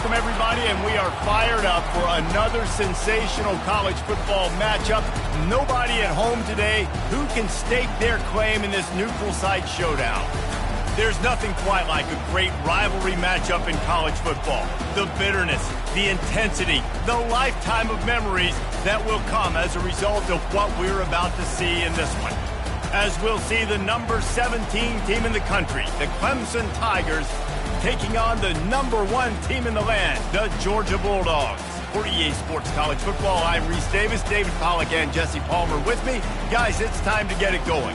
Welcome, everybody, and we are fired up for another sensational college football matchup. Nobody at home today who can stake their claim in this neutral site showdown. There's nothing quite like a great rivalry matchup in college football. The bitterness, the intensity, the lifetime of memories that will come as a result of what we're about to see in this one. As we'll see the number 17 team in the country, the Clemson Tigers, taking on the number 1 team in the land, the Georgia Bulldogs. For EA Sports College Football, I'm Reese Davis, David Pollack, and Jesse Palmer with me. Guys, it's time to get it going.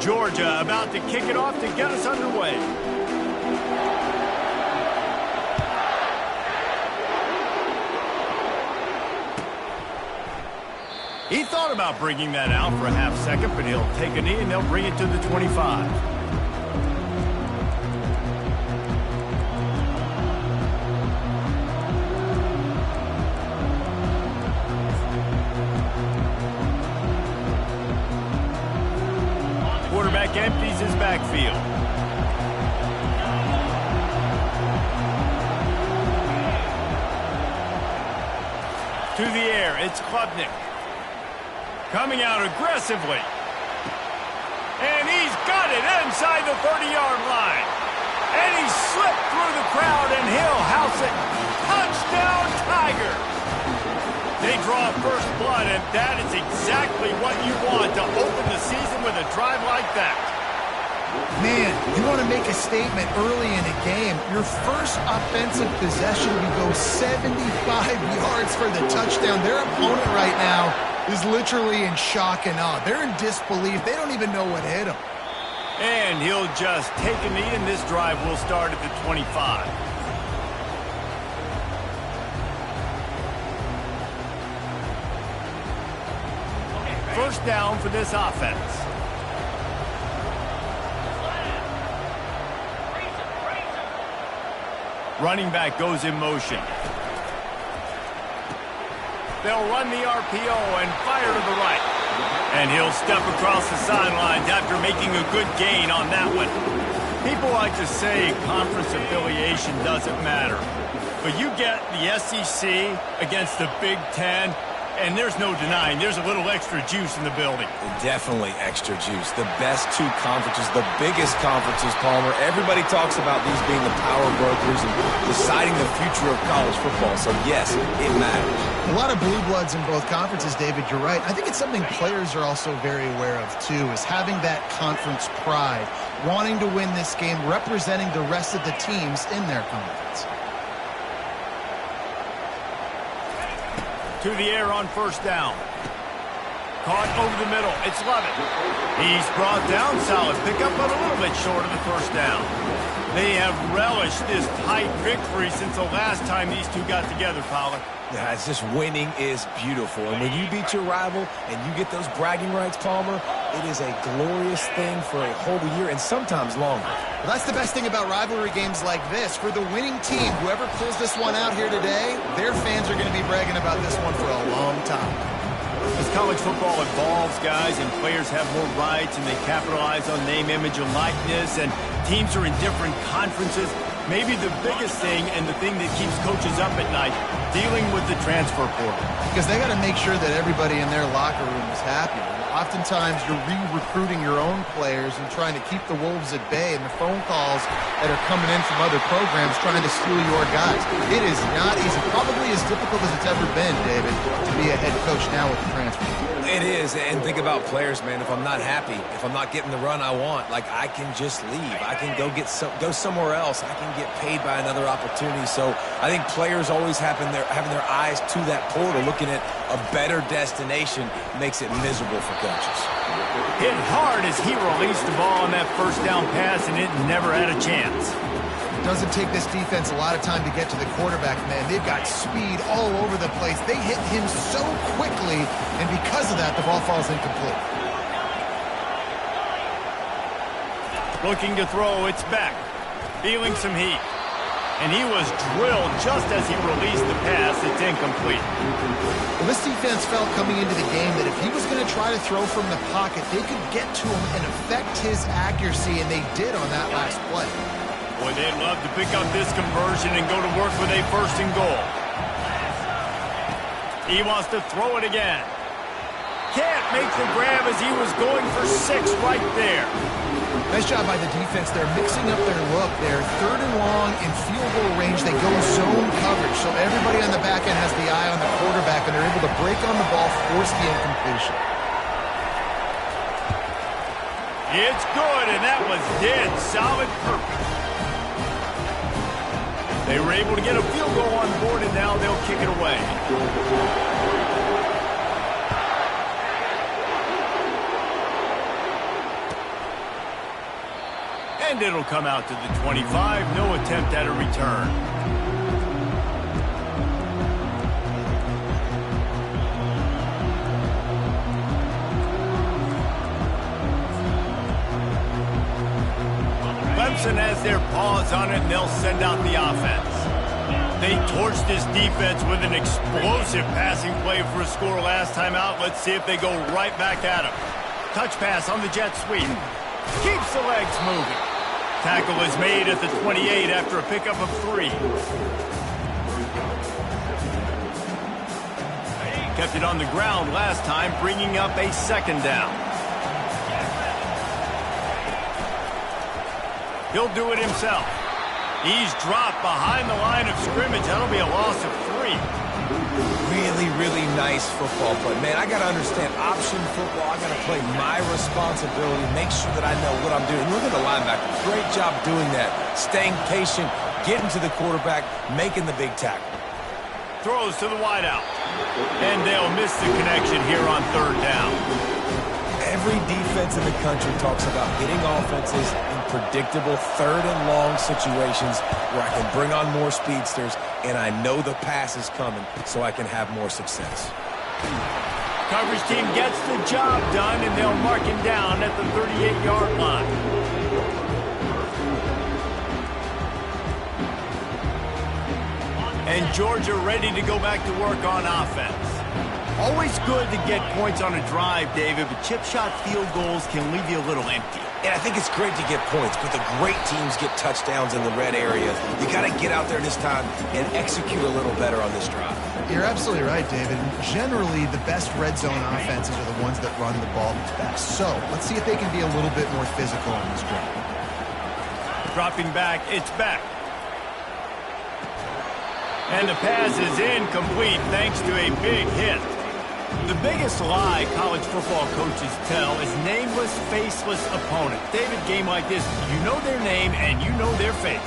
Georgia about to kick it off to get us underway. He thought about bringing that out for a half second, but he'll take a knee and they'll bring it to the 25. Quarterback empties his backfield. To the air, it's Klubnik. Coming out aggressively. And he's got it inside the 30-yard line. And he slipped through the crowd, and he'll house it. Touchdown, Tigers! They draw first blood, and that is exactly what you want to open the season with a drive like that. Man, you want to make a statement early in a game. Your first offensive possession, you go 75 yards for the touchdown. Their opponent right now is literally in shock and awe. They're in disbelief. They don't even know what hit them. And he'll just take a knee, and this drive will start at the 25. First down for this offense. Running back goes in motion. They'll run the RPO and fire to the right. And he'll step across the sidelines after making a good gain on that one. People like to say conference affiliation doesn't matter. But you get the SEC against the Big Ten, and there's no denying there's a little extra juice in the building. Definitely extra juice. The best 2 conferences, the biggest conferences, Palmer. Everybody talks about these being the power brokers and deciding the future of college football. So, yes, it matters. A lot of blue bloods in both conferences, David. You're right. I think it's something players are also very aware of, too, is having that conference pride, wanting to win this game, representing the rest of the teams in their conference. To the air on first down. Caught over the middle. It's Lovett. He's brought down. Solid pickup, but a little bit short of the first down. They have relished this tight victory since the last time these two got together, Pollard. Yeah, it's just winning is beautiful. And when you beat your rival and you get those bragging rights, Palmer, it is a glorious thing for a whole year and sometimes longer. Well, that's the best thing about rivalry games like this. For the winning team, whoever pulls this one out here today, their fans are going to be bragging about this one for a long time. As college football evolves, guys, and players have more rights and they capitalize on name, image, and likeness, and teams are in different conferences, maybe the biggest thing and the thing that keeps coaches up at night, dealing with the transfer portal. Because they got to make sure that everybody in their locker room is happy. Oftentimes, you're re-recruiting your own players and trying to keep the Wolves at bay, and the phone calls that are coming in from other programs trying to steal your guys. It is not easy. Probably as difficult as it's ever been, David, to be a head coach now with the transfer. It is, and think about players, man. If I'm not happy, if I'm not getting the run I want, like, I can just leave. I can go somewhere else. I can get paid by another opportunity. So I think players always having their eyes to that portal, looking at a better destination, makes it miserable for coaches. Hit hard as he released the ball on that first down pass, and it never had a chance. Doesn't take this defense a lot of time to get to the quarterback, man. They've got speed all over the place. They hit him so quickly, and because of that, the ball falls incomplete. Looking to throw, it's Beck. Feeling some heat. And he was drilled just as he released the pass. It's incomplete. Well, this defense felt coming into the game that if he was going to try to throw from the pocket, they could get to him and affect his accuracy, and they did on that last play. Boy, they'd love to pick up this conversion and go to work with a 1st and goal. He wants to throw it again. Can't make the grab as he was going for 6 right there. Nice job by the defense. They're mixing up their look. They're 3rd and long in field goal range. They go zone coverage, so everybody on the back end has the eye on the quarterback, and they're able to break on the ball, force the incompletion. It's good, and that was dead solid perfect. They were able to get a field goal on board, and now they'll kick it away. And it'll come out to the 25. No attempt at a return. Clemson has their paws on it, and they'll send out the offense. They torched this defense with an explosive passing play for a score last time out. Let's see if they go right back at him. Touch pass on the jet sweep. Keeps the legs moving. Tackle is made at the 28 after a pickup of 3. Kept it on the ground last time, bringing up a 2nd down. He'll do it himself. He's dropped behind the line of scrimmage. That'll be a loss of 3. Really, really nice football play. Man, I got to understand option football. I got to play my responsibility, make sure that I know what I'm doing. Look at the linebacker. Great job doing that. Staying patient, getting to the quarterback, making the big tackle. Throws to the wideout. And they'll miss the connection here on 3rd down. Every defense in the country talks about getting offenses in predictable 3rd and long situations where I can bring on more speedsters and I know the pass is coming so I can have more success. Coverage team gets the job done, and they'll mark him down at the 38-yard line. And Georgia ready to go back to work on offense. Always good to get points on a drive, David, but chip shot field goals can leave you a little empty. And I think it's great to get points, but the great teams get touchdowns in the red area. You got to get out there this time and execute a little better on this drive. You're absolutely right, David. Generally, the best red zone offenses are the ones that run the ball the best. So let's see if they can be a little bit more physical on this drive. Dropping back, it's back. And the pass is incomplete thanks to a big hit. The biggest lie college football coaches tell is nameless, faceless opponent. David, game like this, you know their name and you know their face.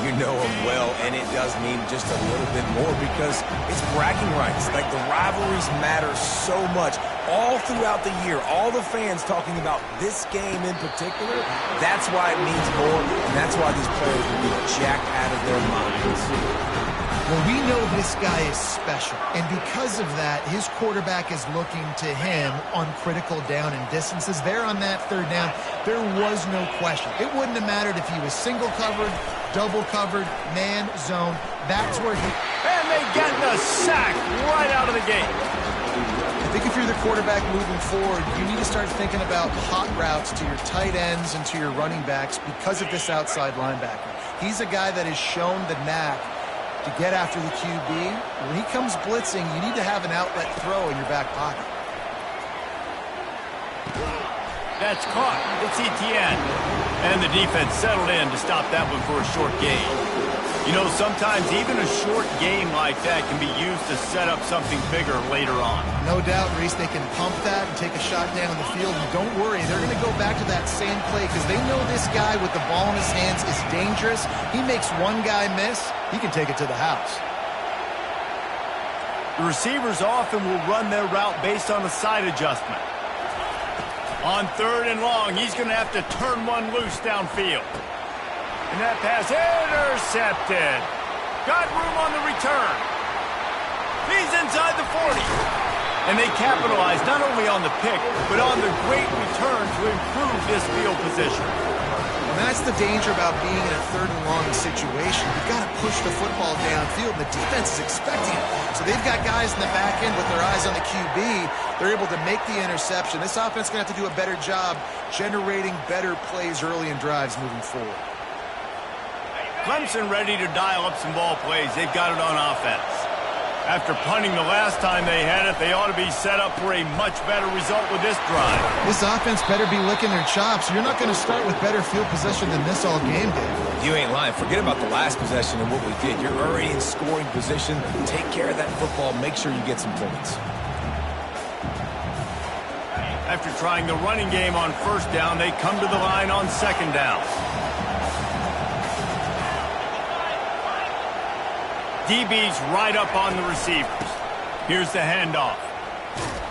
You know them well, and it does mean just a little bit more because it's bragging rights. Like, the rivalries matter so much all throughout the year. All the fans talking about this game in particular, that's why it means more, and that's why these players will be jacked out of their minds. Well, we know this guy is special, and because of that, his quarterback is looking to him on critical down and distances. There on that 3rd down, there was no question. It wouldn't have mattered if he was single covered, double covered, man, zone. That's where he... And they get the sack right out of the gate. I think if you're the quarterback moving forward, you need to start thinking about hot routes to your tight ends and to your running backs because of this outside linebacker. He's a guy that has shown the knack to get after the QB. When he comes blitzing, you need to have an outlet throw in your back pocket. That's caught. It's Etienne. And the defense settled in to stop that one for a short gain. You know, sometimes even a short game like that can be used to set up something bigger later on. No doubt, Reese, they can pump that and take a shot down the field. And don't worry, they're going to go back to that same play because they know this guy with the ball in his hands is dangerous. He makes one guy miss, he can take it to the house. The receivers often will run their route based on a side adjustment. On 3rd and long, he's going to have to turn one loose downfield. And that pass intercepted. Got room on the return. He's inside the 40. And they capitalized not only on the pick, but on the great return to improve this field position. And that's the danger about being in a third and long situation. You've got to push the football downfield. The defense is expecting it. So they've got guys in the back end with their eyes on the QB. They're able to make the interception. This offense is going to have to do a better job generating better plays early in drives moving forward. Clemson ready to dial up some ball plays. They've got it on offense. After punting the last time they had it, they ought to be set up for a much better result with this drive. This offense better be licking their chops. You're not going to start with better field possession than this all game did. You ain't lying. Forget about the last possession and what we did. You're already in scoring position. Take care of that football. Make sure you get some points. After trying the running game on first down, they come to the line on second down. DB's right up on the receivers. Here's the handoff.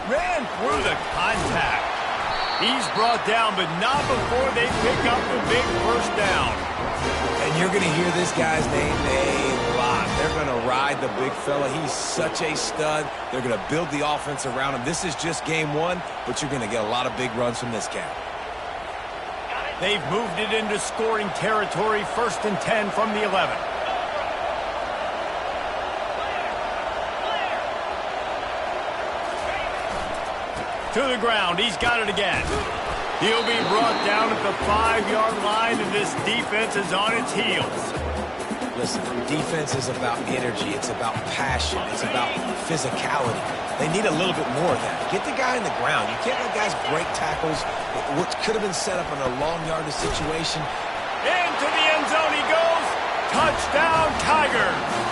Ran through the contact. He's brought down, but not before they pick up the big first down. And you're going to hear this guy's name a lot. They're going to ride the big fella. He's such a stud. They're going to build the offense around him. This is just game one, but you're going to get a lot of big runs from this cat. They've moved it into scoring territory, 1st and 10 from the 11. To the ground. He's got it again. He'll be brought down at the 5-yard line, and this defense is on its heels. Listen, defense is about energy. It's about passion. It's about physicality. They need a little bit more of that. Get the guy in the ground. You can't let guys break tackles. What could have been set up in a long yardage situation. Into the end zone he goes. Touchdown, Tigers.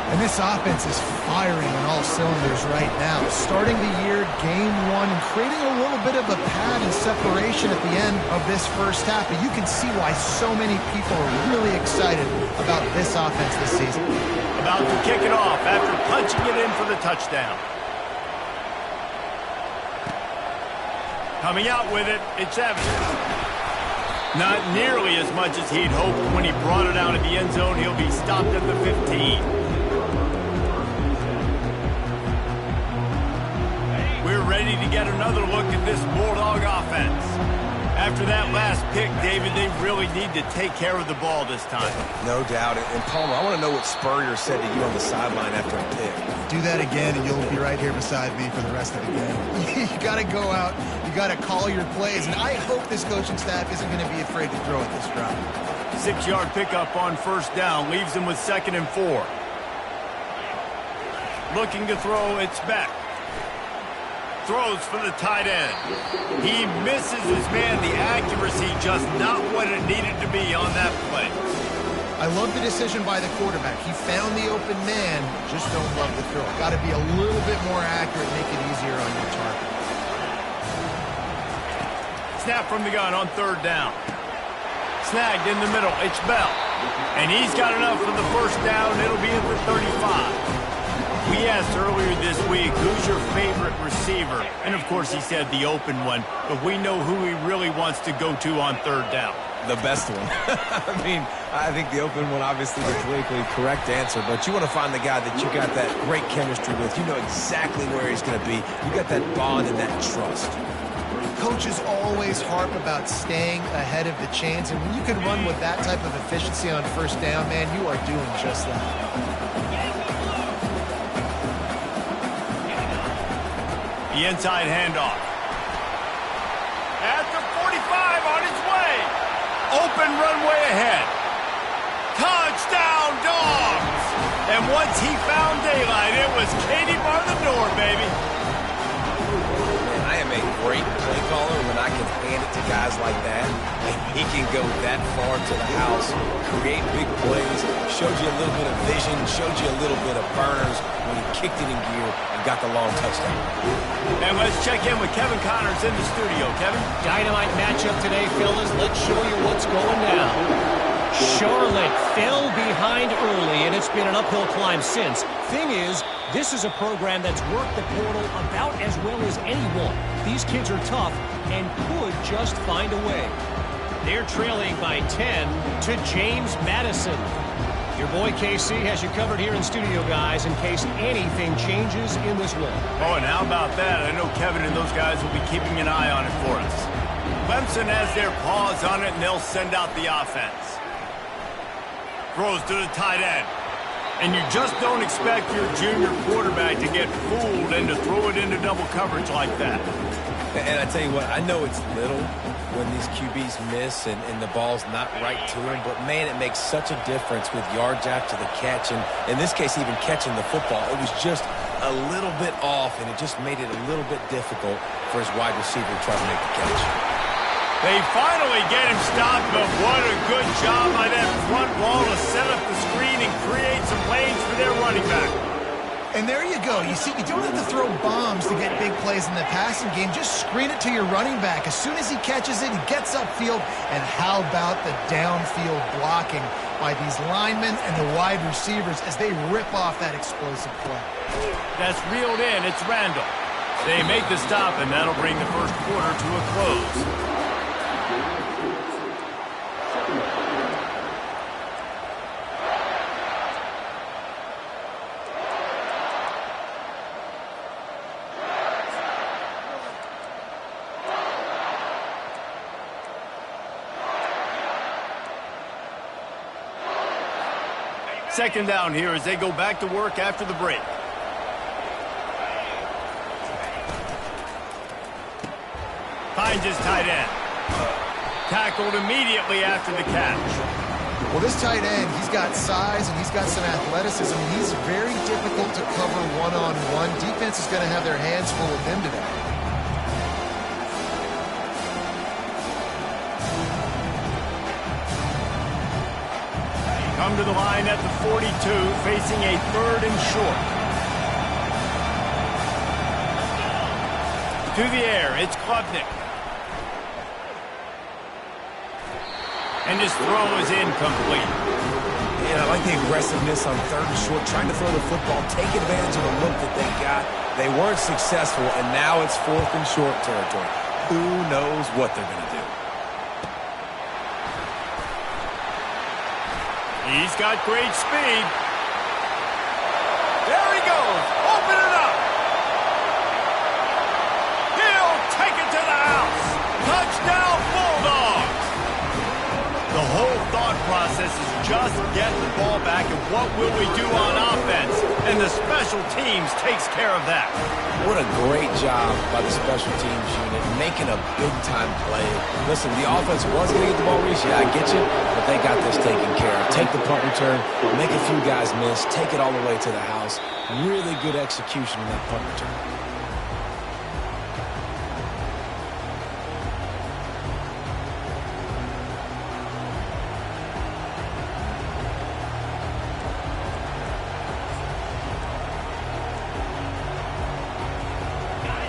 And this offense is firing on all cylinders right now. Starting the year, game one, and creating a little bit of a pad and separation at the end of this first half. But you can see why so many people are really excited about this offense this season. About to kick it off after punching it in for the touchdown. Coming out with it, it's Evans. Not nearly as much as he'd hoped when he brought it out of the end zone. He'll be stopped at the 15. We're ready to get another look at this Bulldog offense. After that last pick, David, they really need to take care of the ball this time. No doubt. And Palmer, I want to know what Spurrier said to you on the sideline after a pick. Do that again, and you'll be right here beside me for the rest of the game. You got to go out. You got to call your plays. And I hope this coaching staff isn't going to be afraid to throw at this drive. 6-yard pickup on first down leaves him with 2nd and 4. Looking to throw, it's Beck. Throws for the tight end. He misses his man. The accuracy just not what it needed to be on that play. I love the decision by the quarterback. He found the open man, just don't love the throw. Got to be a little bit more accurate, make it easier on your target. Snap from the gun on 3rd down. Snagged in the middle. It's Bell. And he's got enough for the first down. It'll be at the 35. We asked earlier this week, who's your favorite receiver? And, of course, he said the open one. But we know who he really wants to go to on 3rd down. The best one. I mean, I think the open one, obviously, the politically correct answer. But you want to find the guy that you got that great chemistry with. You know exactly where he's going to be. You got that bond and that trust. Coaches always harp about staying ahead of the chains. And when you can run with that type of efficiency on first down, man, you are doing just that. The inside handoff. At the 45 on his way. Open runway ahead. Touchdown, Dogs! And once he found daylight, it was Katie bar the door, baby. Man, I am a great play caller when I can hand it to guys like that. And he can go that far to the house, create big plays, showed you a little bit of vision, showed you a little bit of burners when he kicked it in gear and got the long touchdown. And let's check in with Kevin Connors in the studio. Kevin? Dynamite matchup today, fellas. Let's show you what's going down. Charlotte fell behind early, and it's been an uphill climb since. Thing is, this is a program that's worked the portal about as well as anyone. These kids are tough and could just find a way. They're trailing by 10 to James Madison. Your boy KC has you covered here in studio, guys, in case anything changes in this one. Oh, and how about that? I know Kevin and those guys will be keeping an eye on it for us. Clemson has their paws on it, and they'll send out the offense. Throws to the tight end. And you just don't expect your junior quarterback to get fooled and to throw it into double coverage like that. And I tell you what, I know it's little when these QBs miss and the ball's not right to them, but man, it makes such a difference with yards after the catch, and in this case, even catching the football. It was just a little bit off, and it just made it a little bit difficult for his wide receiver to try to make the catch. They finally get him stopped, but what a good job by that front wall to set up the screen and create some lanes for their running back. And there you go. You see, you don't have to throw bombs to get big plays in the passing game. Just screen it to your running back. As soon as he catches it, he gets upfield. And how about the downfield blocking by these linemen and the wide receivers as they rip off that explosive play? That's reeled in. It's Randall. They make the stop, and that'll bring the first quarter to a close. Second down here as they go back to work after the break. Finds his tight end. Tackled immediately after the catch. Well, this tight end, he's got size and he's got some athleticism. He's very difficult to cover one-on-one. Defense is going to have their hands full with him today. Come to the line at the 42, facing a 3rd and short. To the air, it's Klubnik. And his throw is incomplete. Yeah, I like the aggressiveness on 3rd and short, trying to throw the football, take advantage of the look that they got. They weren't successful, and now it's 4th and short territory. Who knows what they're going to do? He's got great speed. There he goes. Open it up. He'll take it to the house. Touchdown, Bulldogs. The whole thought process is just get the ball back, and what will we do on offense? And the special teams takes care of that. What a great job by the special teams unit, making a big-time play. Listen, the offense was going to get the ball reached. Yeah, I get you, but they got this taken care of. Take the punt return, make a few guys miss, take it all the way to the house. Really good execution on that punt return.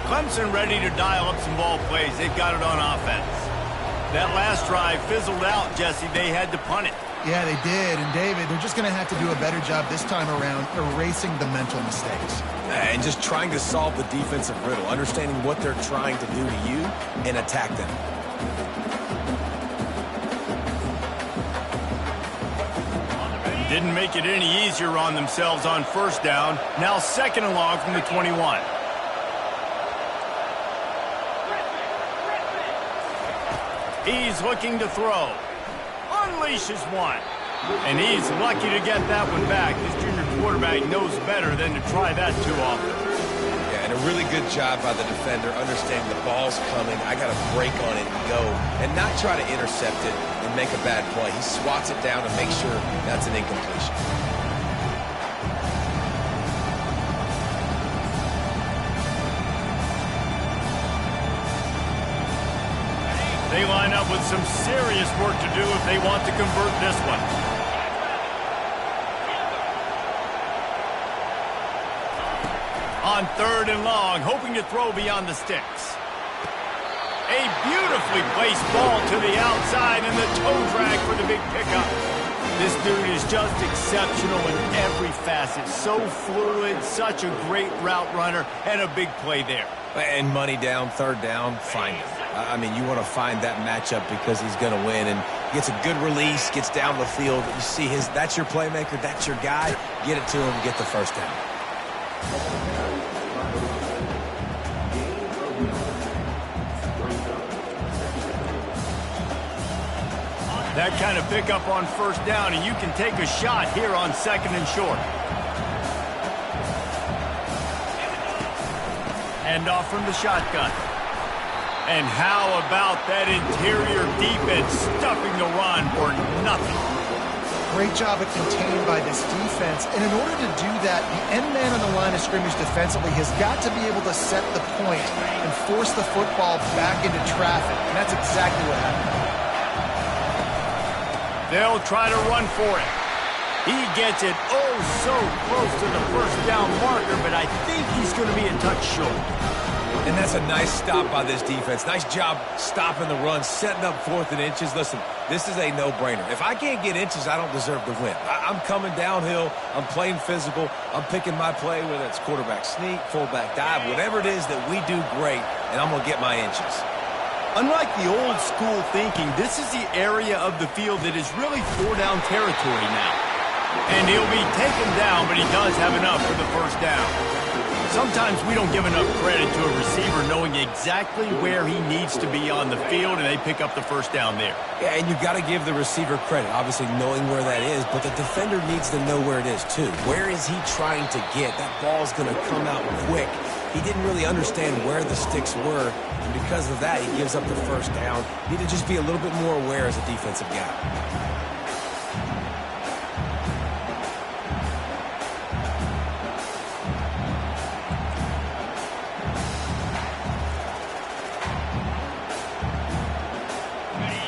Clemson ready to dial up some ball plays. They've got it on offense. That last drive fizzled out, Jesse. They had to punt it. Yeah, they did. And, David, they're just going to have to do a better job this time around erasing the mental mistakes. And just trying to solve the defensive riddle, understanding what they're trying to do to you and attack them. Didn't make it any easier on themselves on first down. Now 2nd and long from the 21. He's looking to throw. Unleashes one. And he's lucky to get that one back. This junior quarterback knows better than to try that too often. Yeah, and a really good job by the defender, understanding the ball's coming. I got to break on it and go, and not try to intercept it and make a bad play. He swats it down to make sure that's an incompletion. They line up with some serious work to do if they want to convert this one. On 3rd and long, hoping to throw beyond the sticks. A beautifully placed ball to the outside and the toe drag for the big pickup. This dude is just exceptional in every facet. So fluid, such a great route runner, and a big play there. And money down, 3rd down, find him. I mean, you want to find that matchup because he's going to win, and gets a good release, gets down the field. You see that's your playmaker, that's your guy. Get it to him, get the first down. That kind of pickup on first down, and you can take a shot here on 2nd and short. Hand off from the shotgun. And how about that interior defense stuffing the run for nothing? Great job of contained by this defense. And in order to do that, the end man on the line of scrimmage defensively has got to be able to set the point and force the football back into traffic. And that's exactly what happened. They'll try to run for it. He gets it oh so close to the first down marker, but I think he's going to be a touch short. And that's a nice stop by this defense. Nice job stopping the run, setting up 4th and inches. Listen, this is a no-brainer. If I can't get inches, I don't deserve to win. I'm coming downhill. I'm playing physical. I'm picking my play, whether it's quarterback sneak, fullback dive, whatever it is that we do great, and I'm going to get my inches. Unlike the old school thinking, this is the area of the field that is really 4-down territory now. And he'll be taken down, but he does have enough for the first down. Sometimes we don't give enough credit to a receiver knowing exactly where he needs to be on the field, and they pick up the first down there. Yeah, and you've got to give the receiver credit, obviously knowing where that is, but the defender needs to know where it is too. Where is he trying to get? That ball's going to come out quick. He didn't really understand where the sticks were, and because of that, he gives up the first down. You need to just be a little bit more aware as a defensive guy.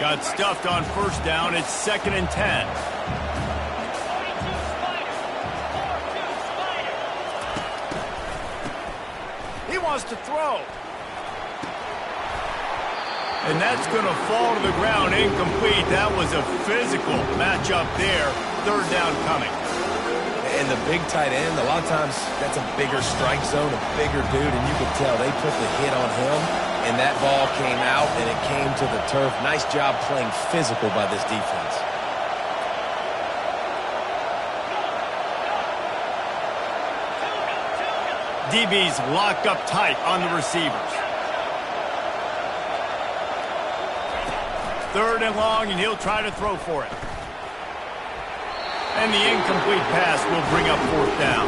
Got stuffed on first down. It's 2nd and 10. He wants to throw. And that's going to fall to the ground incomplete. That was a physical matchup there. 3rd down coming. And the big tight end, a lot of times that's a bigger strike zone, a bigger dude, and you can tell they put the hit on him, and that ball came out, and it came to the turf. Nice job playing physical by this defense. DB's locked up tight on the receivers. 3rd and long, and he'll try to throw for it. And the incomplete pass will bring up 4th down.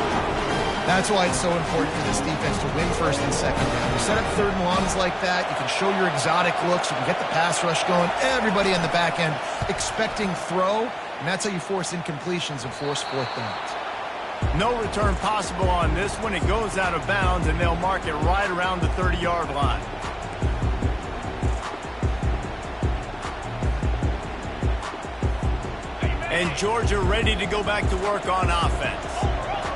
That's why it's so important for this defense to win 1st and 2nd down. You set up 3rd and longs like that, you can show your exotic looks, you can get the pass rush going, everybody on the back end expecting throw, and that's how you force incompletions and force 4th downs. No return possible on this one. It goes out of bounds, and they'll mark it right around the 30-yard line. And Georgia ready to go back to work on offense.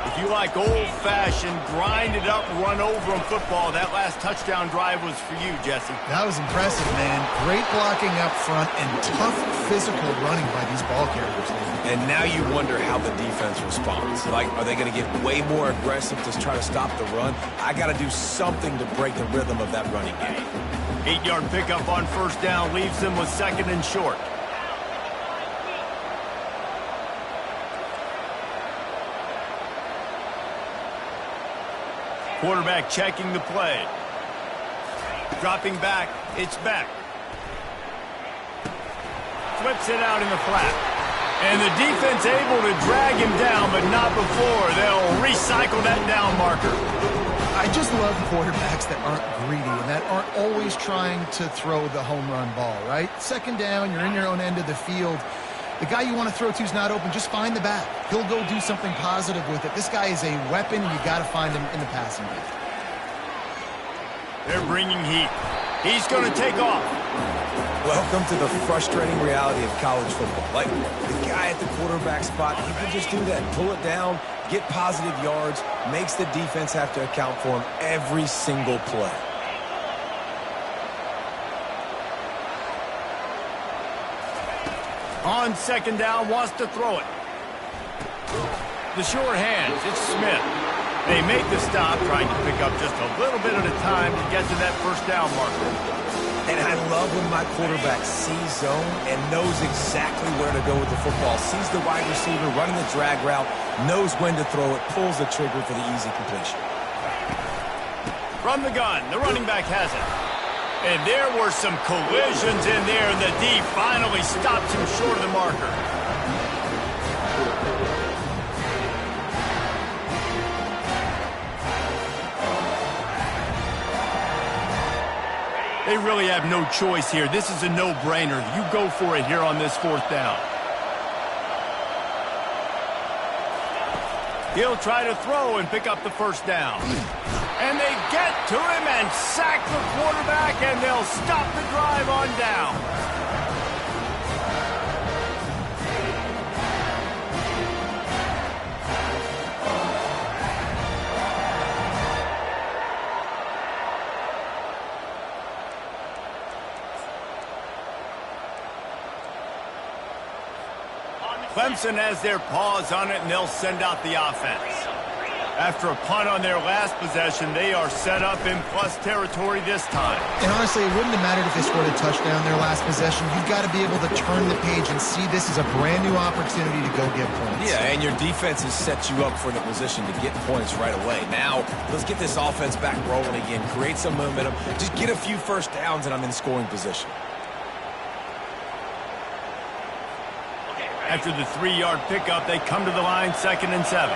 If you like old-fashioned, grind-it-up, run-over-'em football, that last touchdown drive was for you, Jesse. That was impressive, man. Great blocking up front and tough physical running by these ball carriers. And now you wonder how the defense responds. Like, are they going to get way more aggressive to try to stop the run? I got to do something to break the rhythm of that running game. 8-yard pickup on first down leaves them with 2nd and short. Quarterback checking the play. Dropping back, it's back. Flips it out in the flat. And the defense able to drag him down, but not before. They'll recycle that down marker. I just love quarterbacks that aren't greedy and that aren't always trying to throw the home run ball, right? 2nd down, you're in your own end of the field. The guy you want to throw to is not open. Just find the back. He'll go do something positive with it. This guy is a weapon, and you got to find him in the passing game. They're bringing heat. He's going to take off. Welcome to the frustrating reality of college football. Like, the guy at the quarterback spot, he can just do that. Pull it down, get positive yards, makes the defense have to account for him every single play. On 2nd down, wants to throw it. The short hands, it's Smith. They make the stop, trying to pick up just a little bit at a time to get to that first down marker. And I love when my quarterback sees zone and knows exactly where to go with the football. Sees the wide receiver running the drag route, knows when to throw it, pulls the trigger for the easy completion. From the gun, the running back has it. And there were some collisions in there, and the D finally stops him short of the marker. They really have no choice here. This is a no-brainer. You go for it here on this 4th down. He'll try to throw and pick up the 1st down. And they get to him and sack the quarterback, and they'll stop the drive on down. Clemson has their paws on it, and they'll send out the offense. After a punt on their last possession, they are set up in plus territory this time. And honestly, it wouldn't have mattered if they scored a touchdown their last possession. You've got to be able to turn the page and see this as a brand new opportunity to go get points. Yeah, and your defense has set you up for the position to get points right away. Now, let's get this offense back rolling again. Create some momentum. Just get a few 1st downs, and I'm in scoring position. After the 3-yard pickup, they come to the line 2nd and 7.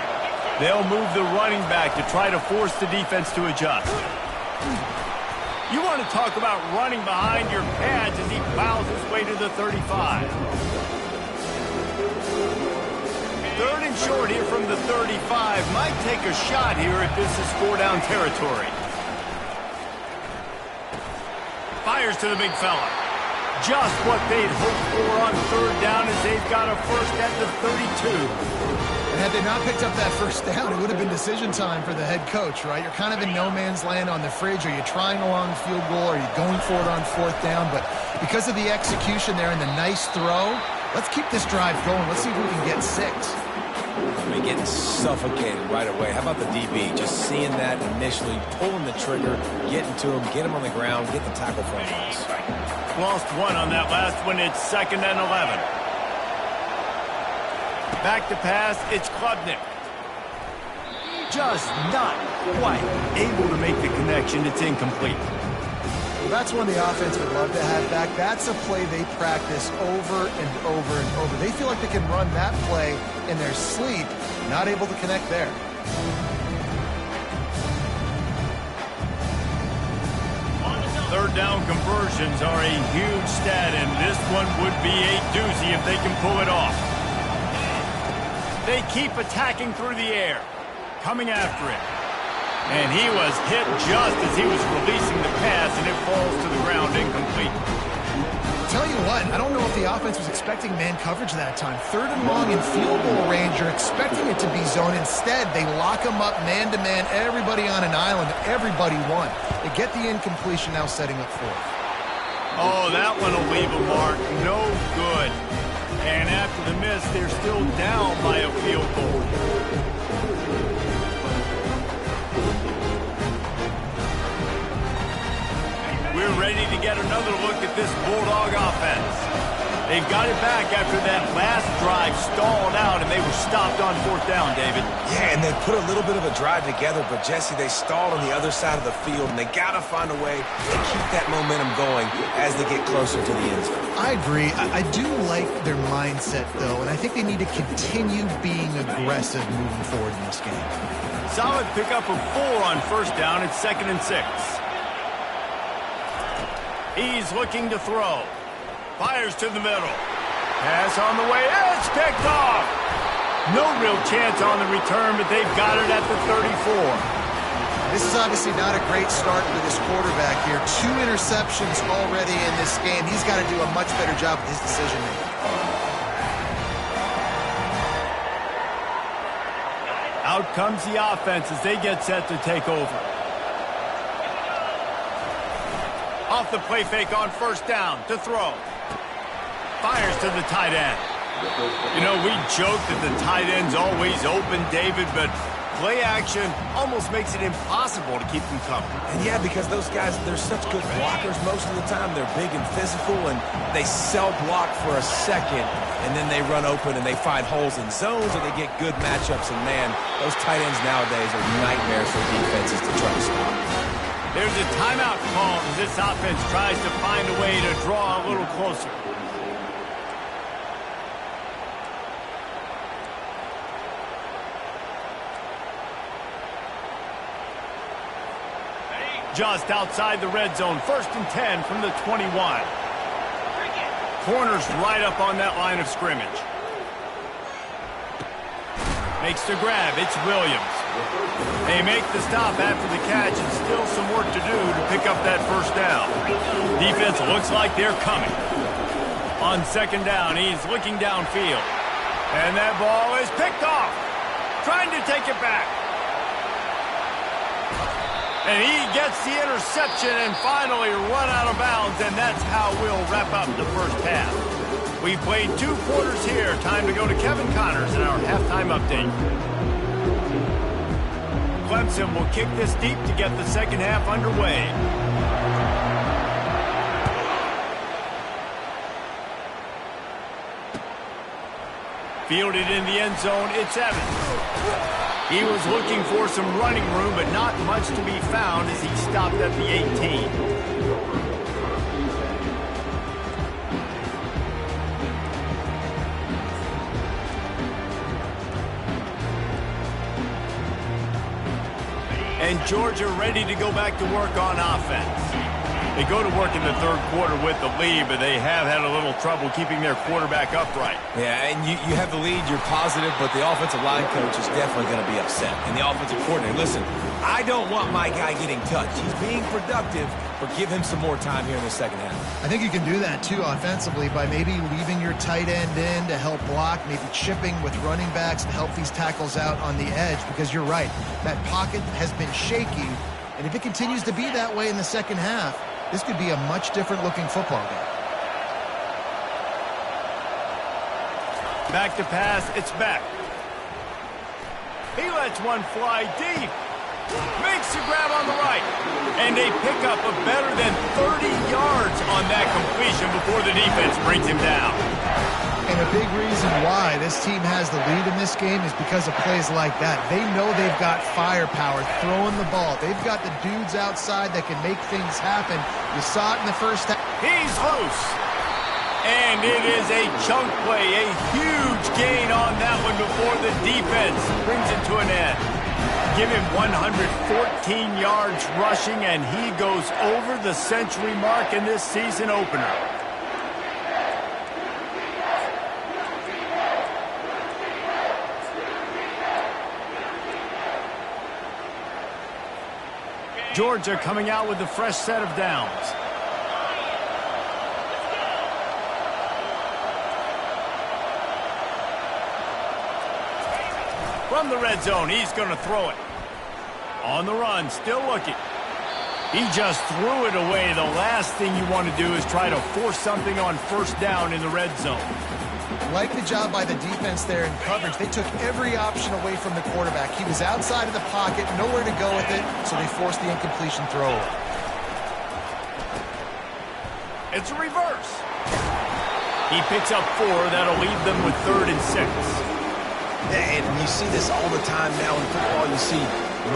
They'll move the running back to try to force the defense to adjust. You want to talk about running behind your pads as he plows his way to the 35. 3rd and short here from the 35. Might take a shot here if this is 4-down territory. Fires to the big fella. Just what they'd hoped for on 3rd down as they've got a 1st at the 32. And had they not picked up that 1st down, it would have been decision time for the head coach, right? You're kind of in no man's land on the fridge. Are you trying a long field goal? Are you going for it on 4th down? But because of the execution there and the nice throw, let's keep this drive going. Let's see if we can get 6. I mean, getting suffocated right away. How about the DB? Just seeing that initially, pulling the trigger, getting to him, get him on the ground, get the tackle for him. Lost 1 on that last one. It's 2nd and 11. Back to pass, it's Klubnik. Just not quite able to make the connection. It's incomplete. Well, that's one the offense would love to have back. That's a play they practice over and over and over. They feel like they can run that play in their sleep, not able to connect there. Third down conversions are a huge stat, and this one would be a doozy if they can pull it off. They keep attacking through the air, coming after it. And he was hit just as he was releasing the pass, and it falls to the ground incomplete. Tell you what, I don't know if the offense was expecting man coverage that time. 3rd and long in field goal range, you're expecting it to be zone. Instead, they lock him up man-to-man, everybody on an island, everybody won. They get the incompletion, now setting up 4th. Oh, that one will leave a mark. No good. And after the miss, they're still down by a field goal. We're ready to get another look at this Bulldog offense. They've got it back after that last drive stalled out, and they were stopped on 4th down, David. Yeah, and they put a little bit of a drive together, but, Jesse, they stalled on the other side of the field, and they got to find a way to keep that momentum going as they get closer to the end zone. I agree. I do like their mindset, though, and I think they need to continue being aggressive moving forward in this game. Solid pickup of 4 on 1st down. It's 2nd and 6. He's looking to throw. Fires to the middle. Pass on the way. It's picked off. No real chance on the return, but they've got it at the 34. This is obviously not a great start for this quarterback here. 2 interceptions already in this game. He's got to do a much better job with his decision-making. Out comes the offense as they get set to take over. Off the play fake on 1st down to throw. Fires to the tight end. You know, we joke that the tight end's always open, David, but Play action almost makes it impossible to keep them coming. And yeah, because those guys, they're such good blockers most of the time. They're big and physical, and they sell block for a second, and then they run open and they find holes in zones, or they get good matchups. And man, those tight ends nowadays are nightmares for defenses to try to stop. There's a timeout called as this offense tries to find a way to draw a little closer. Just outside the red zone, 1st and 10 from the 21. Corners right up on that line of scrimmage. Makes the grab, it's Williams. They make the stop after the catch, and still some work to do to pick up that first down. Defense looks like they're coming. On 2nd down, he's looking downfield. And that ball is picked off. Trying to take it back. And he gets the interception and finally run out of bounds, and that's how we'll wrap up the first half. We played 2 quarters here. Time to go to Kevin Connors in our halftime update. Clemson will kick this deep to get the second half underway. Fielded in the end zone, it's Evans. He was looking for some running room, but not much to be found as he stopped at the 18. And Georgia ready to go back to work on offense. They go to work in the 3rd quarter with the lead, but they have had a little trouble keeping their quarterback upright. Yeah, and you have the lead, you're positive, but the offensive line coach is definitely going to be upset. And the offensive coordinator, listen, I don't want my guy getting touched. He's being productive, but give him some more time here in the second half. I think you can do that, too, offensively, by maybe leaving your tight end in to help block, maybe chipping with running backs to help these tackles out on the edge, because you're right. That pocket has been shaky, and if it continues to be that way in the second half, this could be a much different looking football game. Back to pass, it's back. He lets one fly deep. Makes the grab on the right. And they pick up a better than 30 yards on that completion before the defense brings him down. And a big reason why this team has the lead in this game is because of plays like that. They know they've got firepower throwing the ball. They've got the dudes outside that can make things happen. You saw it in the first half. He's loose. And it is a chunk play, a huge gain on that one before the defense brings it to an end. Give him 114 yards rushing, and he goes over the century mark in this season opener. Georgia coming out with a fresh set of downs. From the red zone, he's going to throw it. On the run, still looking. He just threw it away. The last thing you want to do is try to force something on 1st down in the red zone. Like the job by the defense there in coverage. They took every option away from the quarterback. He was outside of the pocket, nowhere to go with it, so they forced the incompletion throw. It's a reverse. He picks up 4. That'll leave them with 3rd and 6. And you see this all the time now in football. You see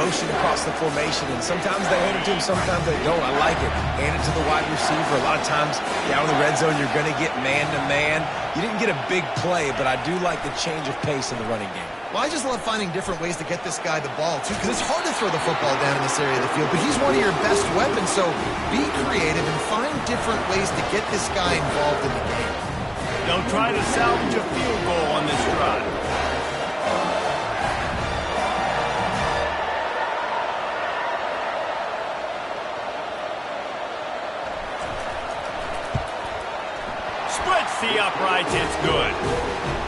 motion across the formation, and sometimes they hand it to him, sometimes they don't. I like it. Hand it to the wide receiver. A lot of times down in the red zone, you're going to get man-to-man. You didn't get a big play, but I do like the change of pace in the running game. Well, I just love finding different ways to get this guy the ball, too, because it's hard to throw the football down in this area of the field, but he's one of your best weapons, so be creative and find different ways to get this guy involved in the game. They'll try to salvage a field goal on this drive. Splits the uprights, it's good.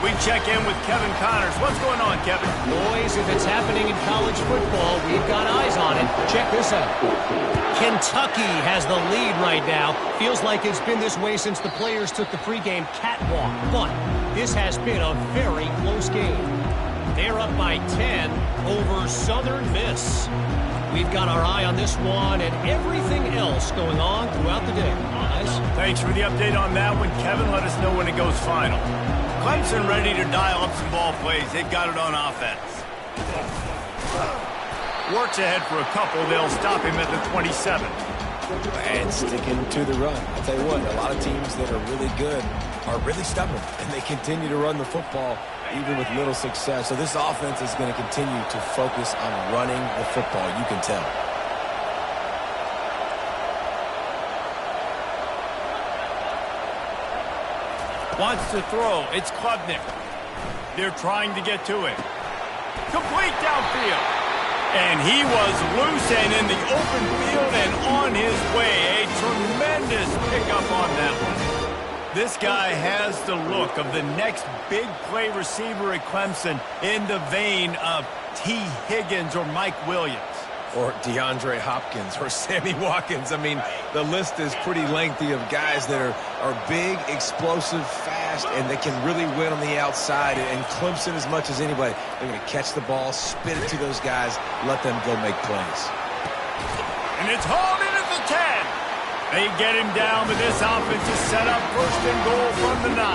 We check in with Kevin Connors. What's going on, Kevin? Boys, if it's happening in college football, we've got eyes on it. Check this out. Kentucky has the lead right now. Feels like it's been this way since the players took the pregame catwalk. But this has been a very close game. They're up by 10 over Southern Miss. We've got our eye on this one and everything else going on throughout the day. Guys? Thanks for the update on that one, Kevin. Let us know when it goes final. Clemson ready to dial up some ball plays. They've got it on offense. Works ahead for a couple. They'll stop him at the 27. And sticking to the run. I'll tell you what, a lot of teams that are really good are really stubborn, and they continue to run the football even with little success. So this offense is going to continue to focus on running the football. You can tell. Wants to throw. It's Klubnik. They're trying to get to it. Complete downfield. And he was loose and in the open field and on his way. A tremendous pickup on that one. This guy has the look of the next big play receiver at Clemson in the vein of T. Higgins or Mike Williams. Or DeAndre Hopkins or Sammy Watkins. I mean, the list is pretty lengthy of guys that are big, explosive, fast, and they can really win on the outside. And Clemson, as much as anybody, they're going to catch the ball, spit it to those guys, let them go make plays. And it's hauled in at the 10. They get him down, but this offense is set up first and goal from the 9.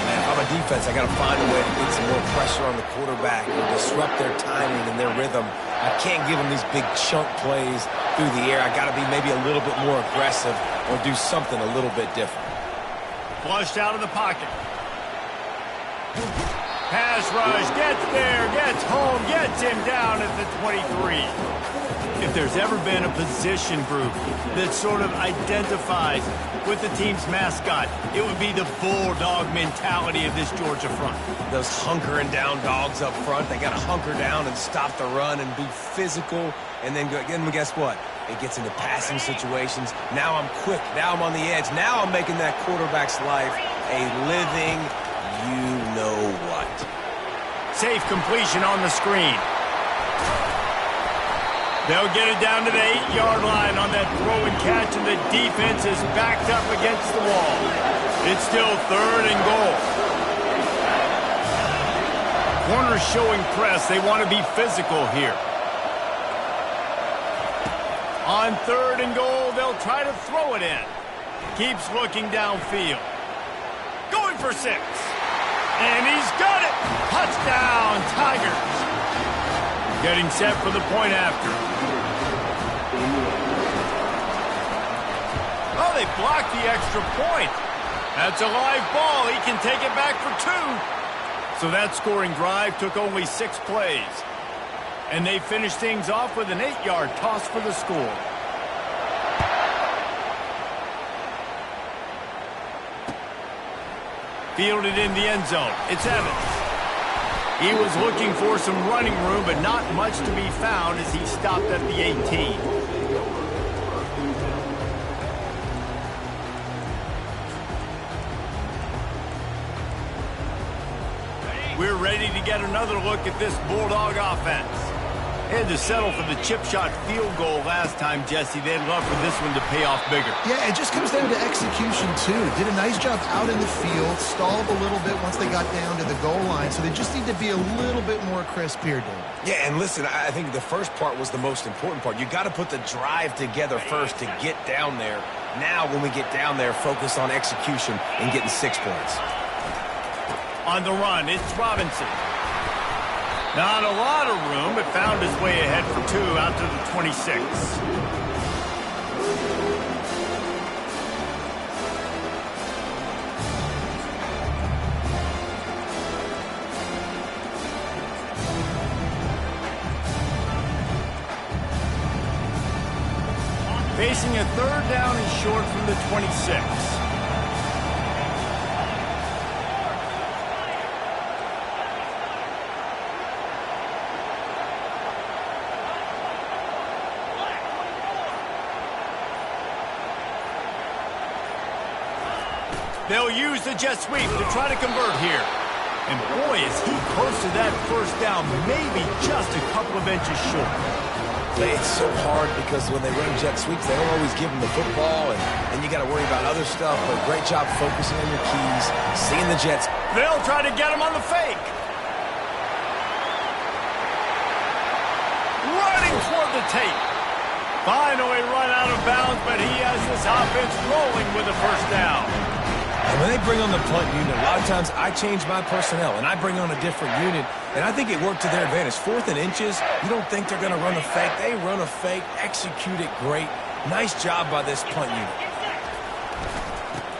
If I'm a defense, I got to find a way to get some more pressure on the quarterback or disrupt their timing and their rhythm. I can't give them these big chunk plays through the air. I got to be maybe a little bit more aggressive or do something a little bit different. Flushed out of the pocket. Pass rush, gets there, gets home, gets him down at the 23. If there's ever been a position group that sort of identifies with the team's mascot, it would be the bulldog mentality of this Georgia front. Those hunkering down dogs up front, they got to hunker down and stop the run and be physical. And then guess what? It gets into passing situations. Now I'm quick. Now I'm on the edge. Now I'm making that quarterback's life a living you-know-what. Safe completion on the screen. They'll get it down to the 8-yard line on that throw and catch, and the defense is backed up against the wall. It's still 3rd and goal. Corners showing press. They want to be physical here. On 3rd and goal, they'll try to throw it in. Keeps looking downfield. Going for 6. And he's got it. Touchdown, Tigers. Getting set for the point after. Oh, they blocked the extra point. That's a live ball. He can take it back for 2. So that scoring drive took only 6 plays. And they finished things off with an 8-yard toss for the score. Fielded in the end zone. It's Evans. He was looking for some running room, but not much to be found as he stopped at the 18. We're ready to get another look at this Bulldog offense. They had to settle for the chip shot field goal last time, Jesse. They'd love for this one to pay off bigger. Yeah, it just comes down to execution, too. Did a nice job out in the field, stalled a little bit once they got down to the goal line, so they just need to be a little bit more crisp here, Dave. Yeah, and listen, I think the first part was the most important part. You got to put the drive together first to get down there. Now, when we get down there, focus on execution and getting 6 points. On the run, it's Robinson. Not a lot of room, but found his way ahead for 2 out to the 26. Facing a 3rd down and short from the 26. They'll use the jet sweep to try to convert here. And boy, is he close to that first down, maybe just a couple of inches short. It's so hard because when they run jet sweeps, they don't always give them the football, and you got to worry about other stuff. But great job focusing on your keys, seeing the jets. They'll try to get him on the fake. looking toward the tape. Finally run out of bounds, but he has this offense rolling with a first down. And when they bring on the punt unit, a lot of times I change my personnel, and I bring on a different unit, and I think it worked to their advantage. 4th and inches, you don't think they're going to run a fake. They run a fake, execute it great. Nice job by this punt unit.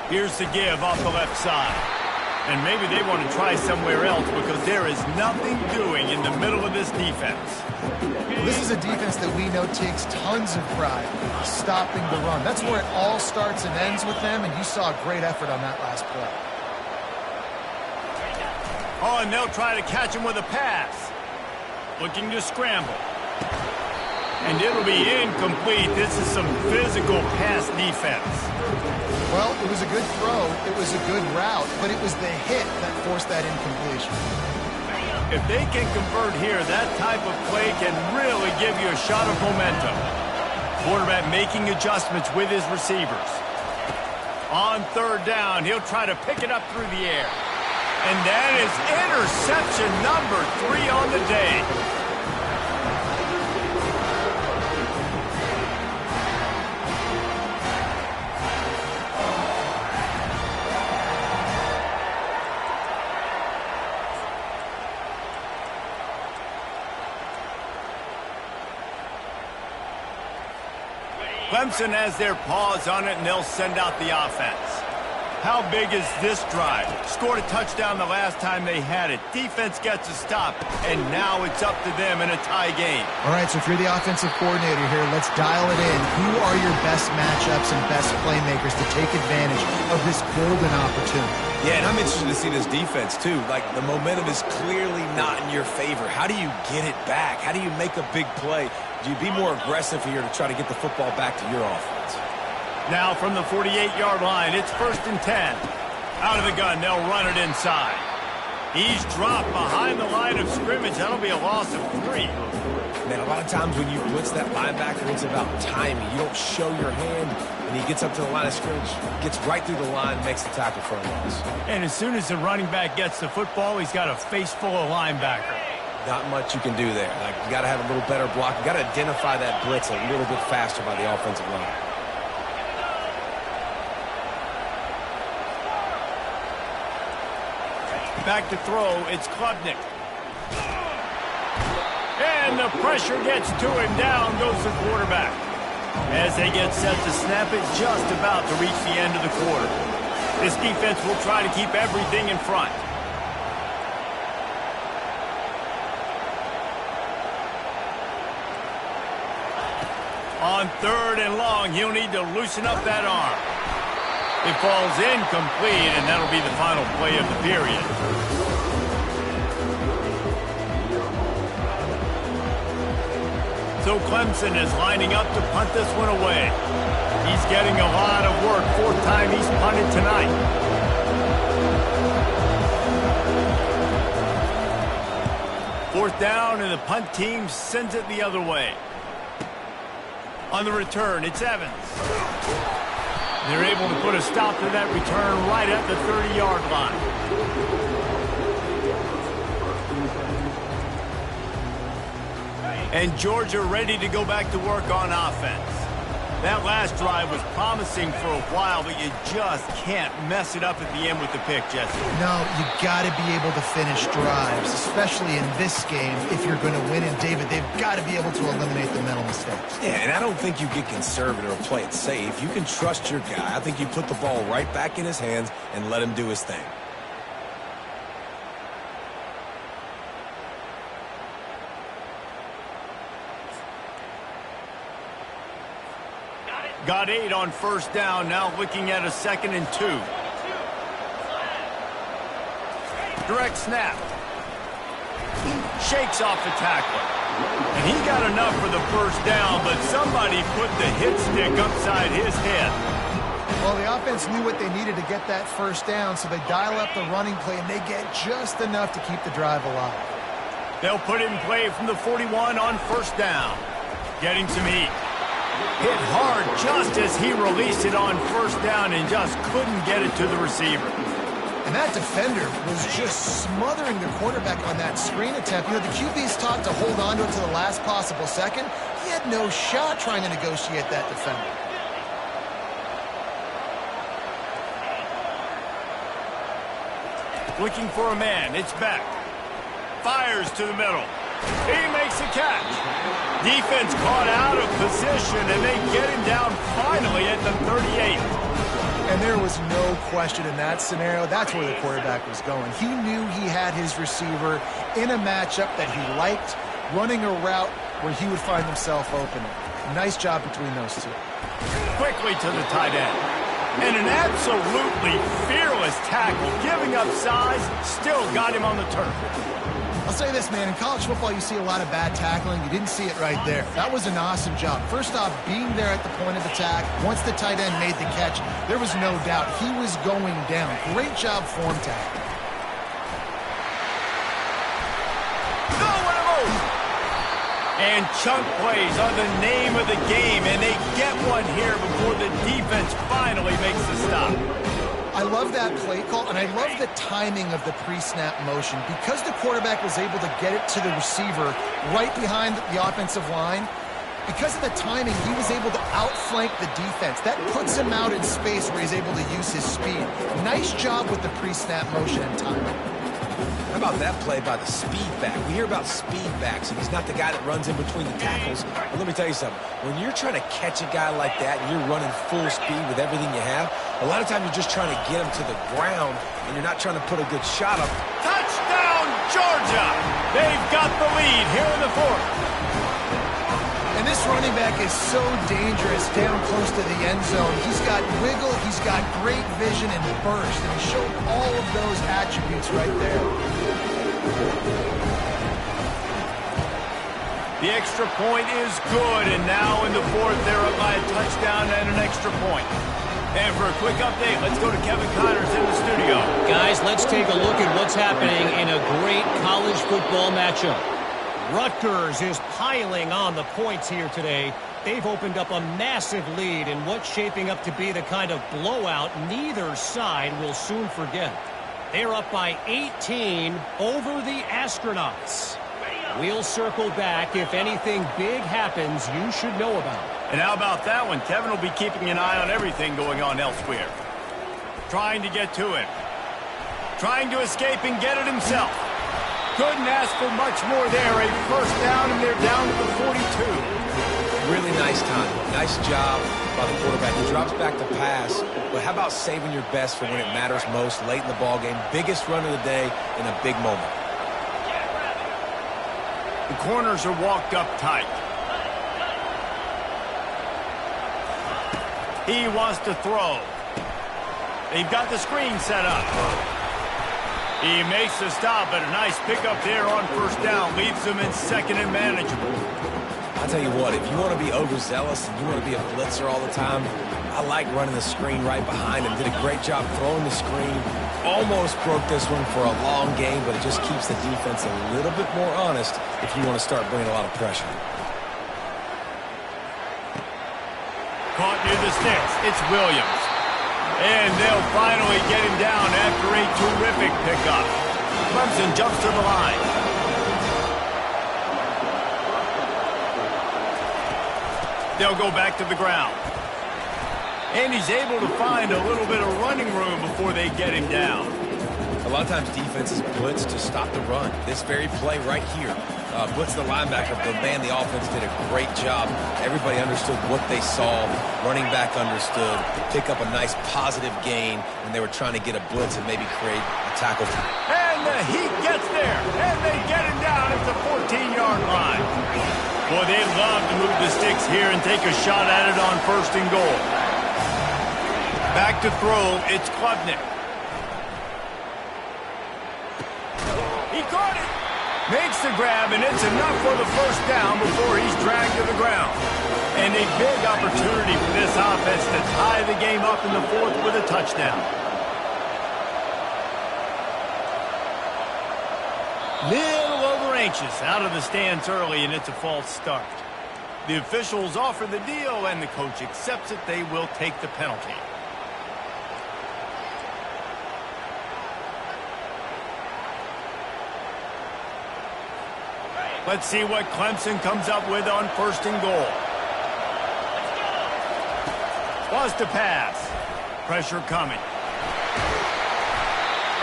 Here's the give off the left side. And maybe they want to try somewhere else because there is nothing doing in the middle of this defense. This is a defense that we know takes tons of pride stopping the run. That's where it all starts and ends with them, and you saw a great effort on that last play. Oh, and they'll try to catch him with a pass. Looking to scramble. And it'll be incomplete. This is some physical pass defense. Well, it was a good throw, it was a good route, but it was the hit that forced that incompletion. If they can convert here, that type of play can really give you a shot of momentum. Quarterback making adjustments with his receivers. On 3rd down, he'll try to pick it up through the air. And that is interception number 3 on the day. Clemson has their paws on it, and they'll send out the offense. How big is this drive? Scored a touchdown the last time they had it. Defense gets a stop, and now it's up to them in a tie game. All right, so if you're the offensive coordinator here, let's dial it in. Who are your best matchups and best playmakers to take advantage of this golden opportunity? Yeah, and I'm interested to see this defense, too. Like, the momentum is clearly not in your favor. How do you get it back? How do you make a big play? Do you be more aggressive here to try to get the football back to your offense? Now from the 48-yard line, it's 1st and 10. Out of the gun, they'll run it inside. He's dropped behind the line of scrimmage. That'll be a loss of 3. Man, a lot of times when you blitz that linebacker, it's about timing. You don't show your hand, and he gets up to the line of scrimmage, gets right through the line, makes the tackle for a loss. And as soon as the running back gets the football, he's got a face full of linebacker. Not much you can do there. Like, you got to have a little better block. You got to identify that blitz a little bit faster by the offensive line. Back to throw, it's Klubnik. And the pressure gets to him. Down goes the quarterback. As they get set to snap it, just about to reach the end of the quarter. This defense will try to keep everything in front. On 3rd and long, he'll need to loosen up that arm. It falls incomplete, and that'll be the final play of the period. So Clemson is lining up to punt this one away. He's getting a lot of work. 4th time he's punted tonight. Fourth down, and the punt team sends it the other way. On the return, it's Evans. They're able to put a stop to that return right at the 30-yard line. And Georgia ready to go back to work on offense. That last drive was promising for a while, but you just can't mess it up at the end with the pick, Jesse. No, you got to be able to finish drives, especially in this game if you're going to win. And, David, they've got to be able to eliminate the mental mistakes. Yeah, and I don't think you get conservative or play it safe. You can trust your guy. I think you put the ball right back in his hands and let him do his thing. Got 8 on 1st down, now looking at a 2nd and 2. Direct snap. Shakes off the tackler. And he got enough for the 1st down, but somebody put the hit stick upside his head. Well, the offense knew what they needed to get that 1st down, so they dial up the running play, and they get just enough to keep the drive alive. They'll put it in play from the 41 on 1st down. Getting some heat. Hit hard just as he released it on 1st down and just couldn't get it to the receiver. And that defender was just smothering the quarterback on that screen attempt. You know, the QB's taught to hold on to it to the last possible second. He had no shot trying to negotiate that defender. Looking for a man. It's back. Fires to the middle. He makes a catch. Defense caught out of position, and they get him down finally at the 38. And there was no question in that scenario. That's where the quarterback was going. He knew he had his receiver in a matchup that he liked, running a route where he would find himself open. Nice job between those two. Quickly to the tight end. And an absolutely fearless tackle, giving up size, still got him on the turf. I'll say this, man, in college football you see a lot of bad tackling. You didn't see it right there. That was an awesome job. First off, being there at the point of attack. Once the tight end made the catch, there was no doubt he was going down. Great job form tackle. And chunk plays are the name of the game, and they get one here before the defense finally makes the stop. I love that play call, and I love the timing of the pre-snap motion. Because the quarterback was able to get it to the receiver right behind the offensive line, because of the timing, he was able to outflank the defense. That puts him out in space where he's able to use his speed. Nice job with the pre-snap motion and timing. How about that play by the speed back? We hear about speed backs, and he's not the guy that runs in between the tackles. But let me tell you something. When you're trying to catch a guy like that and you're running full speed with everything you have, a lot of times you're just trying to get him to the ground, and you're not trying to put a good shot up. Touchdown, Georgia! They've got the lead here in the fourth. And this running back is so dangerous down close to the end zone. He's got wiggle, he's got great vision and burst, and he showed all of those attributes right there. The extra point is good, and now in the fourth, they're up by a touchdown and an extra point. And for a quick update, let's go to Kevin Connors in the studio. Guys, let's take a look at what's happening in a great college football matchup. Rutgers is piling on the points here today. They've opened up a massive lead in what's shaping up to be the kind of blowout neither side will soon forget. They're up by 18 over the Astronauts. We'll circle back if anything big happens you should know about. And how about that one? Kevin will be keeping an eye on everything going on elsewhere. Trying to get to it. Trying to escape and get it himself. Couldn't ask for much more there. A first down, and they're down to the 42. Really nice time. Nice job by the quarterback. He drops back to pass. But how about saving your best for when it matters most late in the ballgame? Biggest run of the day in a big moment. The corners are walked up tight. He wants to throw. They've got the screen set up. He makes the stop, but a nice pickup there on first down. Leaves them in second and manageable. I'll tell you what, if you want to be overzealous and you want to be a blitzer all the time, I like running the screen right behind him. Did a great job throwing the screen. Almost broke this one for a long game, but it just keeps the defense a little bit more honest if you want to start bringing a lot of pressure. Caught near the sticks. It's Williams. And they'll finally get him down after a terrific pickup. Clemson jumps to the line. They'll go back to the ground. And he's able to find a little bit of running room before they get him down. A lot of times defenses blitz to stop the run. This very play right here. Blitz the linebacker, but man, the offense did a great job. Everybody understood what they saw. Running back understood. Pick up a nice positive gain when they were trying to get a blitz and maybe create a tackle. And the heat gets there. And they get him down at the 14-yard line. Boy, they love to move the sticks here and take a shot at it on first and goal. Back to throw, it's Klubnik. He caught it. Makes the grab, and it's enough for the first down before he's dragged to the ground. And a big opportunity for this offense to tie the game up in the fourth with a touchdown. Little over anxious out of the stands early, and it's a false start. The officials offer the deal, and the coach accepts it. They will take the penalty. Let's see what Clemson comes up with on 1st and goal. Wants to pass. Pressure coming.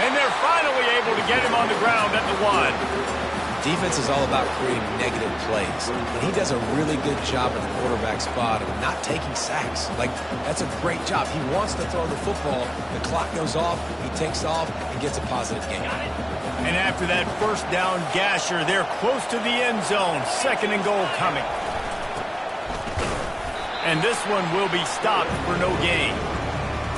And they're finally able to get him on the ground at the 1. Defense is all about creating negative plays, and he does a really good job at the quarterback spot of not taking sacks. Like, that's a great job. He wants to throw the football. The clock goes off, he takes off, and gets a positive gain. And after that 1st down gasher, they're close to the end zone. 2nd and goal coming. And this one will be stopped for no gain.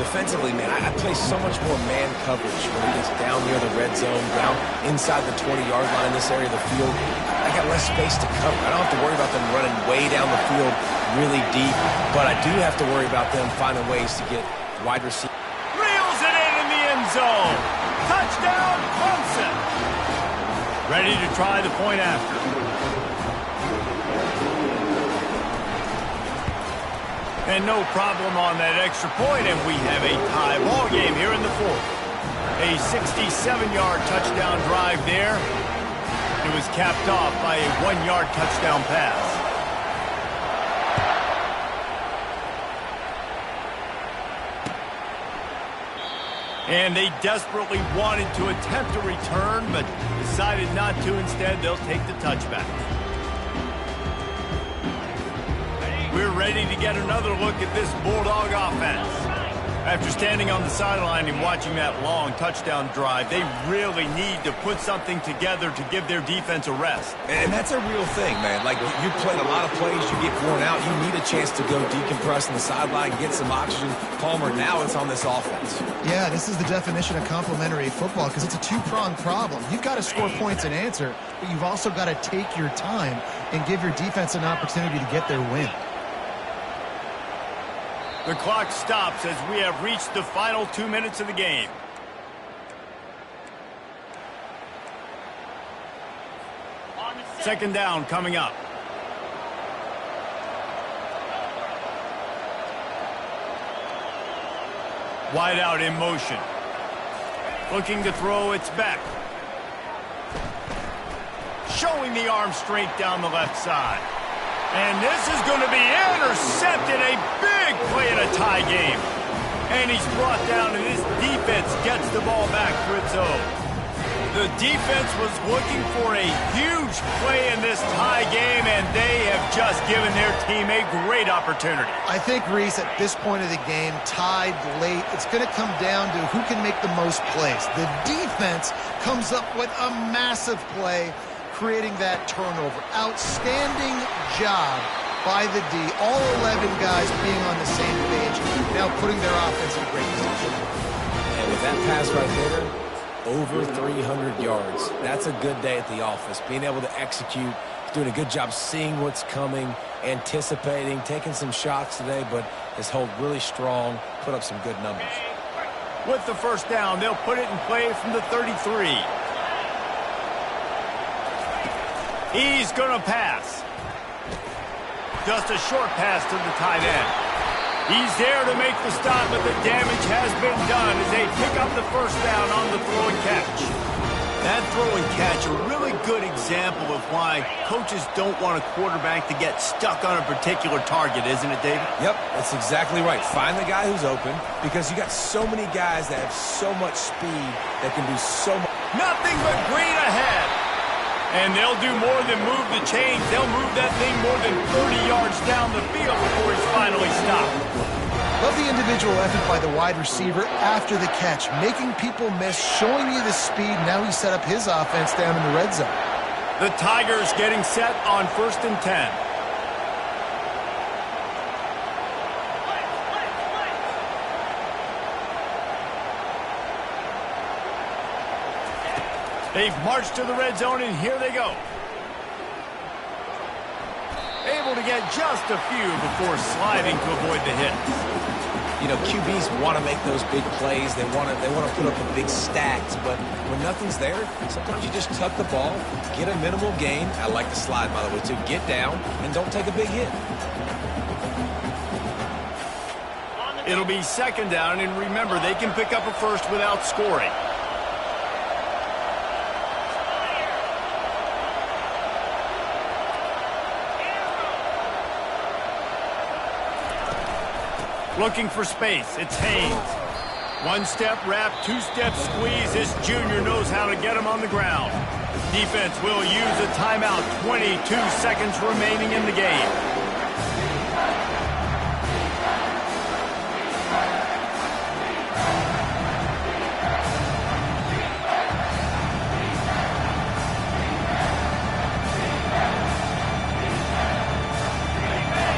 Defensively, man, I play so much more man coverage when he gets down near the red zone, down inside the 20-yard line in this area of the field. I got less space to cover. I don't have to worry about them running way down the field really deep, but I do have to worry about them finding ways to get wide receivers. Reels it in the end zone. Touchdown, Clemson. Ready to try the point after. And no problem on that extra point, and we have a tie ball game here in the 4th. A 67-yard touchdown drive there. It was capped off by a 1-yard touchdown pass. And they desperately wanted to attempt a return, but decided not to. Instead, they'll take the touchback. We're ready to get another look at this Bulldog offense. After standing on the sideline and watching that long touchdown drive, they really need to put something together to give their defense a rest. And that's a real thing, man. Like, you played a lot of plays, you get worn out, you need a chance to go decompress on the sideline, get some oxygen. Palmer, now it's on this offense. Yeah, this is the definition of complementary football because it's a two-pronged problem. You've got to score points and answer, but you've also got to take your time and give your defense an opportunity to get their win. The clock stops as we have reached the final 2 minutes of the game. Second down coming up. Wide out in motion. Looking to throw, it's back. Showing the arm strength down the left side. And this is going to be intercepted. A big play in a tie game. And he's brought down, and his defense gets the ball back for its own. The defense was looking for a huge play in this tie game, and they have just given their team a great opportunity. I think, Reese, at this point of the game, tied late, it's going to come down to who can make the most plays. The defense comes up with a massive play, creating that turnover. Outstanding job by the D. All 11 guys being on the same page, now putting their offense in great position. And with that pass right there, over 300 yards. That's a good day at the office. Being able to execute, doing a good job seeing what's coming, anticipating, taking some shots today, but has held really strong, put up some good numbers. With the first down, they'll put it in play from the 33. He's going to pass. Just a short pass to the tight end. He's there to make the stop, but the damage has been done as they pick up the first down on the throw and catch. That throw and catch, a really good example of why coaches don't want a quarterback to get stuck on a particular target, isn't it, David? Yep, that's exactly right. Find the guy who's open, because you got so many guys that have so much speed that can do so much. Nothing but green ahead. And they'll do more than move the chains. They'll move that thing more than 30 yards down the field before he's finally stopped. Love the individual effort by the wide receiver after the catch, making people miss, showing you the speed. Now he set up his offense down in the red zone. The Tigers getting set on 1st and 10. They've marched to the red zone, and here they go. Able to get just a few before sliding to avoid the hits. You know, QBs want to make those big plays. They want to put up the big stacks, but when nothing's there, sometimes you just tuck the ball, get a minimal gain. I like the slide, by the way, too. Get down and don't take a big hit. It'll be second down, and remember, they can pick up a first without scoring. Looking for space. It's Haynes. One-step wrap, two-step squeeze. This junior knows how to get him on the ground. Defense will use a timeout. 22 seconds remaining in the game.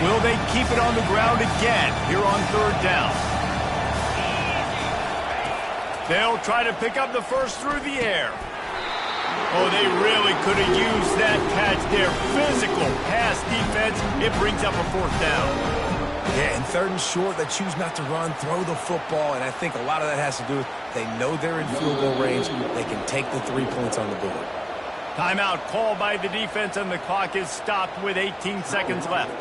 Will they keep it on the ground again here on third down? They'll try to pick up the first through the air. Oh, they really could have used that catch there. Physical pass defense. It brings up a fourth down. Yeah, and third and short, they choose not to run, throw the football, and I think a lot of that has to do with they know they're in field goal range. They can take the 3 points on the board. Timeout called by the defense, and the clock is stopped with 18 seconds left.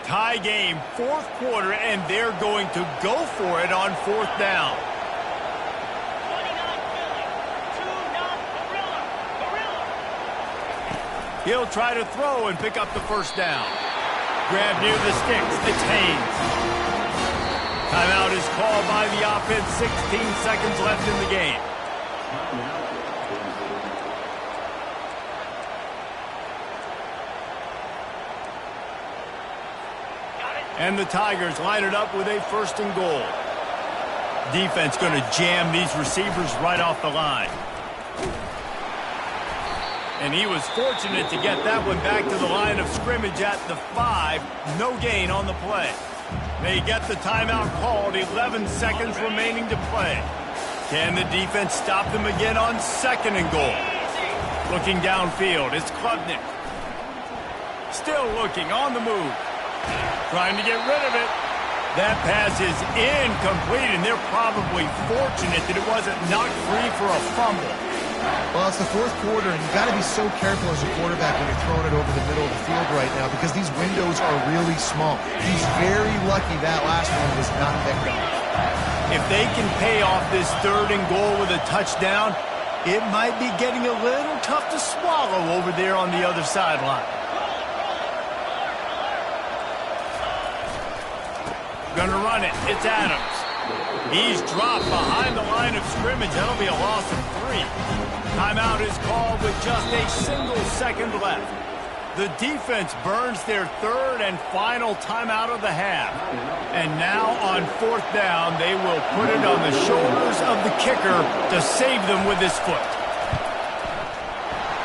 Tie game, fourth quarter, and they're going to go for it on fourth down. He'll try to throw and pick up the first down. Grab near the sticks. It's Haynes. Timeout is called by the offense. 16 seconds left in the game. And the Tigers line it up with a first and goal. Defense going to jam these receivers right off the line. And he was fortunate to get that one back to the line of scrimmage at the 5. No gain on the play. They get the timeout called. 11 seconds remaining to play. Can the defense stop them again on second and goal? Looking downfield, it's Klubnik. Still looking, on the move. Trying to get rid of it. That pass is incomplete, and they're probably fortunate that it wasn't knocked free for a fumble. Well, it's the fourth quarter, and you've got to be so careful as a quarterback when you're throwing it over the middle of the field right now because these windows are really small. He's very lucky that last one was not picked up. If they can pay off this third and goal with a touchdown, it might be getting a little tough to swallow over there on the other sideline. Gonna run it. It's Adams. He's dropped behind the line of scrimmage. That'll be a loss of 3. Timeout is called with just a single second left. The defense burns their third and final timeout of the half. And now on fourth down, they will put it on the shoulders of the kicker to save them with his foot.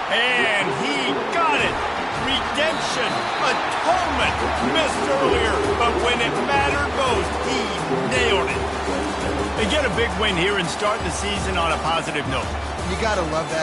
And he got it. Redemption, atonement, missed earlier, but when it mattered most, he nailed it. They get a big win here and start the season on a positive note. You got to love that.